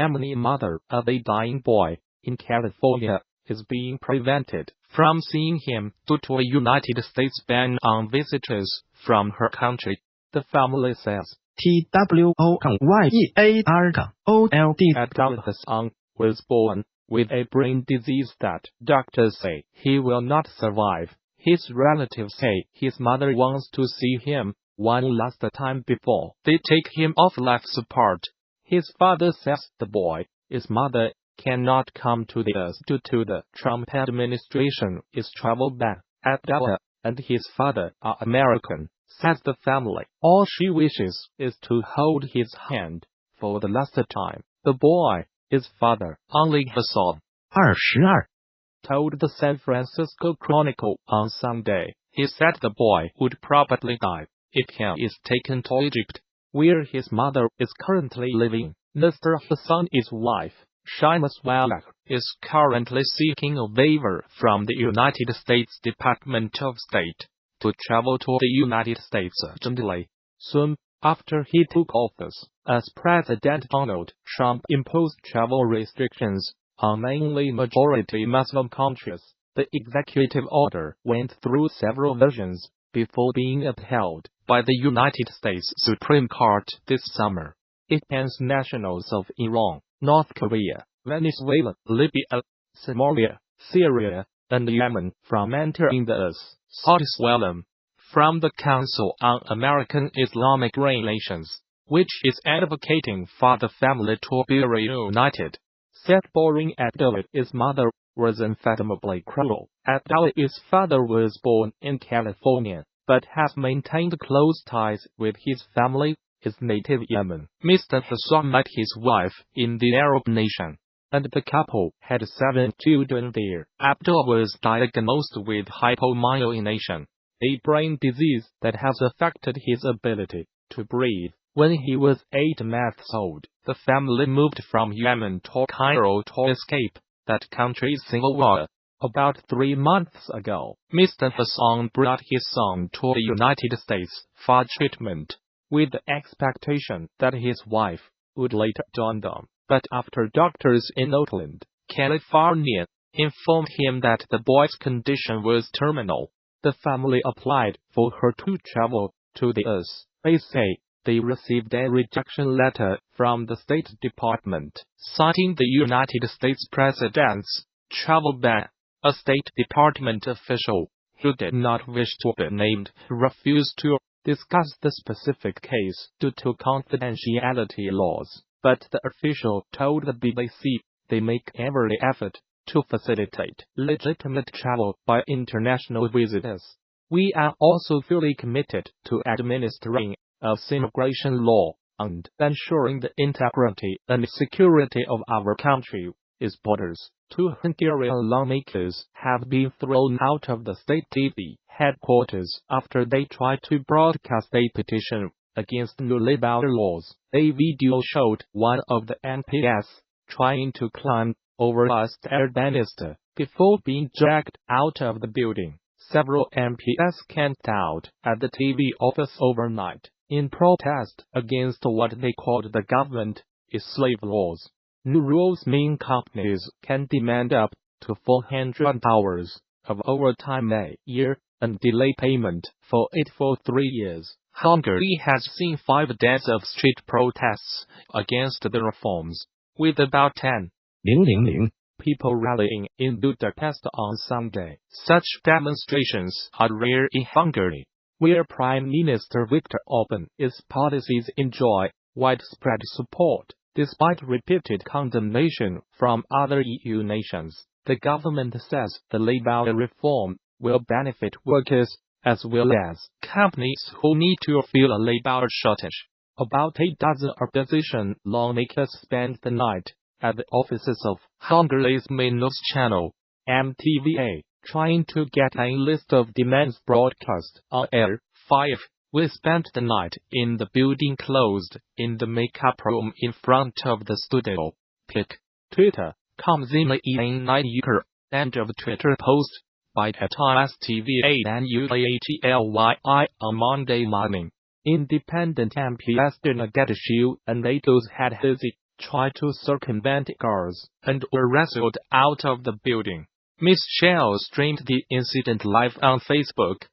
Yemeni mother of a dying boy in California is being prevented from seeing him due to a United States ban on visitors from her country, the family says. Abdullah Hassan was born with a brain disease that doctors say he will not survive. His relatives say his mother wants to see him one last time before they take him off life support. His father says the boy's mother cannot come to the US due to the Trump administration is travel ban. Abdullah and his father are American, says the family. All she wishes is to hold his hand for the last time. The boy's father, Ali Hassan, 22, told the San Francisco Chronicle on Sunday. He said the boy would probably die if he is taken to Egypt, where his mother is currently living. Mr. Hassan's wife, Shaima Swaleh, is currently seeking a waiver from the United States Department of State to travel to the United States urgently. Soon after he took office, as President Donald Trump imposed travel restrictions on mainly majority Muslim countries, the executive order went through several versions before being upheld by the United States Supreme Court this summer. It bans nationals of Iran, North Korea, Venezuela, Libya, Somalia, Syria, and Yemen from entering the US. Saudi Swalem, from the Council on American Islamic Relations, which is advocating for the family to be reunited, said boring Abdullah's mother was unfathomably cruel. Abdullah's father was born in California, but has maintained close ties with his family, his native Yemen. Mr. Hassan met his wife in the Arab nation, and the couple had 7 children there. Abdullah was diagnosed with hypomyelination, a brain disease that has affected his ability to breathe. When he was 8 months old, the family moved from Yemen to Cairo to escape that country's civil war. About 3 months ago, Mr. Hassan brought his son to the United States for treatment, with the expectation that his wife would later join them. But after doctors in Oakland, California, informed him that the boy's condition was terminal, the family applied for her to travel to the US. They say they received a rejection letter from the State Department, citing the United States President's travel ban. A State Department official, who did not wish to be named, refused to discuss the specific case due to confidentiality laws, but the official told the BBC they make every effort to facilitate legitimate travel by international visitors. We are also fully committed to administering US immigration law and ensuring the integrity and security of our country's borders. 2 Hungarian lawmakers have been thrown out of the state TV headquarters after they tried to broadcast a petition against new labor laws. A video showed one of the MPs trying to climb over a stair banister before being dragged out of the building. Several MPs camped out at the TV office overnight in protest against what they called the government's slave laws. New rules mean companies can demand up to 400 hours of overtime a year and delay payment for it for 3 years. Hungary has seen 5 days of street protests against the reforms, with about 10,000 people rallying in Budapest on Sunday. Such demonstrations are rare in Hungary, where Prime Minister Viktor Orban's policies enjoy widespread support. Despite repeated condemnation from other EU nations, the government says the labor reform will benefit workers as well as companies who need to fill a labor shortage. About a dozen opposition lawmakers spent the night at the offices of Hungary's main news channel, MTVA, trying to get a list of demands broadcast on air. 5. We spent the night in the building closed in the makeup room in front of the studio. Pic. Twitter. Zima en Niger. End of Twitter post by TSTVA and UAHLYI on Monday morning. Independent MPs Dina Gedeshu and Natos had his tried to circumvent guards and were wrestled out of the building. Ms. Shell streamed the incident live on Facebook.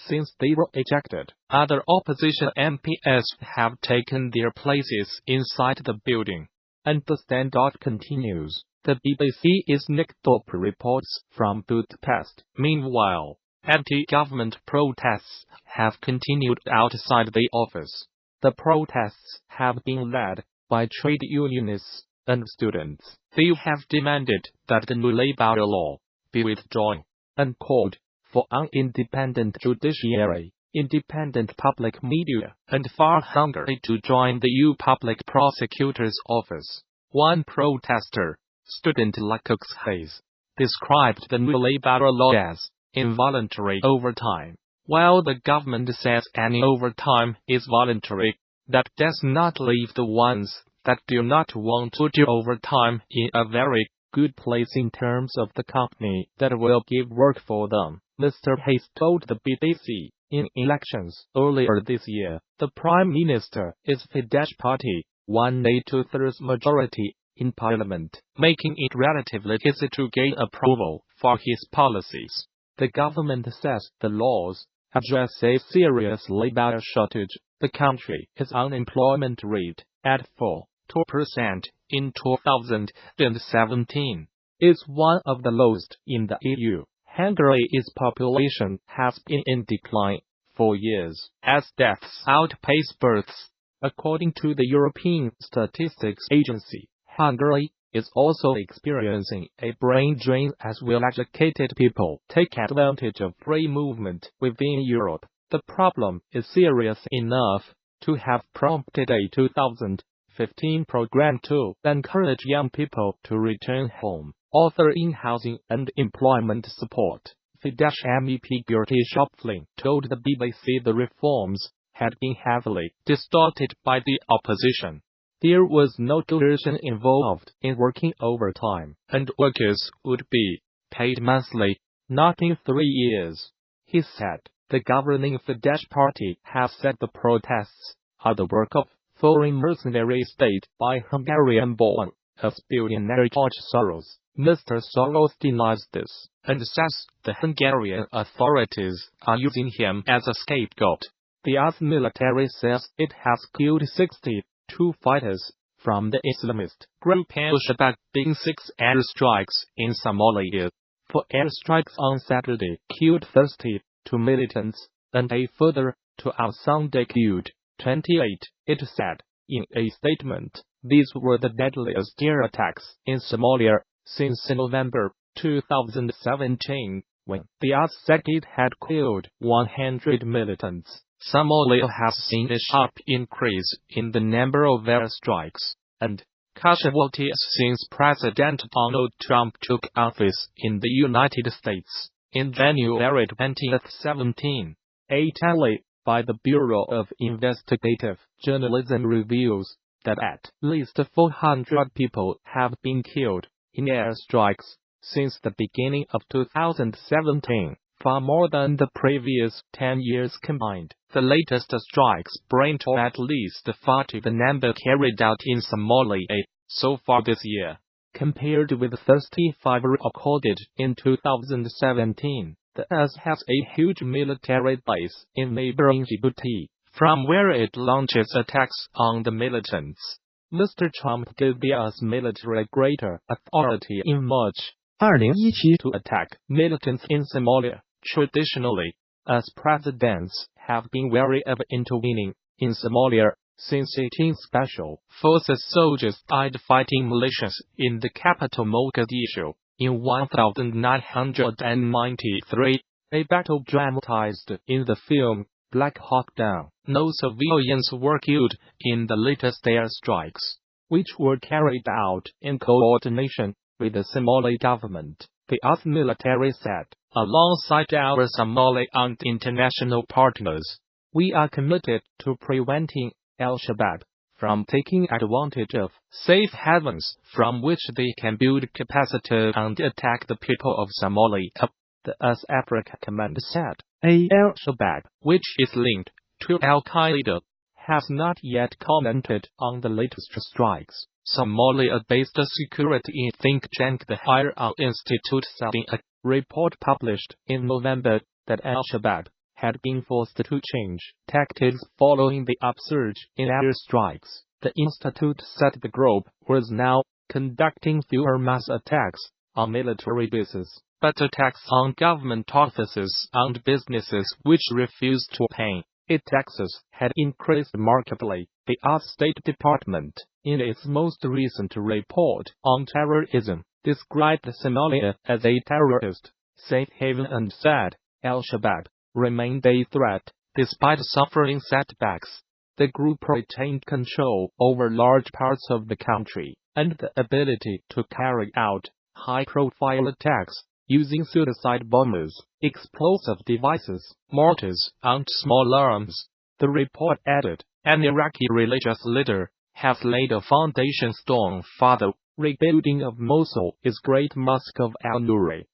Since they were ejected, other opposition MPs have taken their places inside the building. And the standoff continues. The BBC's Nick Thorpe reports from Budapest. Meanwhile, anti-government protests have continued outside the office. The protests have been led by trade unionists and students. They have demanded that the new labor law be withdrawn and called for an independent judiciary, independent public media, and for Hungary to join the EU Public Prosecutor's Office. One protester, student Lukasz Hayes, described the new labor law as involuntary overtime. While the government says any overtime is voluntary, that does not leave the ones that do not want to do overtime in a very good place in terms of the company that will give work for them, Mr. Hayes told the BBC. In elections earlier this year, the Prime Minister is Fidesz party won a 2/3 majority in Parliament, making it relatively easy to gain approval for his policies. The government says the laws address a serious labor shortage. The country's unemployment rate at 4% in 2017 is one of the lowest in the EU. Hungary's population has been in decline for years as deaths outpace births. According to the European Statistics Agency, Hungary is also experiencing a brain drain as well-educated people take advantage of free movement within Europe. The problem is serious enough to have prompted a 2015 program to encourage young people to return home, offering housing and employment support. Fidesz MEP Gerty Schöpfling told the BBC the reforms had been heavily distorted by the opposition. There was no coercion involved in working overtime, and workers would be paid monthly, not in 3 years. He said, the governing Fidesz party has said the protests are the work of foreign mercenary state by Hungarian-born ex-billionaire George Soros. Mr. Soros denies this, and says the Hungarian authorities are using him as a scapegoat. The US military says it has killed 62 fighters from the Islamist group al-Shabab in 6 airstrikes in Somalia. 4 airstrikes on Saturday killed 32 militants, and a further 2 on Sunday killed 28, it said. In a statement, these were the deadliest air attacks in Somalia since November 2017, when the US said it had killed 100 militants. Somalia has seen a sharp increase in the number of airstrikes and casualties since President Donald Trump took office in the United States in January 2017. A tally by the Bureau of Investigative Journalism reveals that at least 400 people have been killed in airstrikes since the beginning of 2017, far more than the previous 10 years combined. The latest strikes bring to at least 40 the number carried out in Somalia so far this year, compared with 35 recorded in 2017. The US has a huge military base in neighboring Djibouti, from where it launches attacks on the militants. Mr. Trump gave the US military greater authority in March 2017 to attack militants in Somalia. Traditionally, US presidents have been wary of intervening in Somalia since 18 Special Forces soldiers died fighting militias in the capital Mogadishu in 1993, a battle dramatized in the film Black Hawk Down. No civilians were killed in the latest airstrikes, which were carried out in coordination with the Somali government, the US military said. Alongside our Somali and international partners, we are committed to preventing al-Shabab from taking advantage of safe havens from which they can build capacity and attack the people of Somalia, the US Africa Command said. Al-Shabab, which is linked to Al-Qaeda, has not yet commented on the latest strikes. Somalia-based security think tank the Higher Institute said in a report published in November that al-Shabab had been forced to change tactics following the upsurge in airstrikes. The institute said the group was now conducting fewer mass attacks on military bases, but attacks on government offices and businesses which refused to pay its taxes had increased markedly. The State Department, in its most recent report on terrorism, described Somalia as a terrorist safe haven and said al-Shabab remained a threat despite suffering setbacks. The group retained control over large parts of the country and the ability to carry out high-profile attacks using suicide bombers, explosive devices, mortars, and small arms. The report added, an Iraqi religious leader has laid a foundation stone for the rebuilding of Mosul, is Great Mosque of al-Nuri.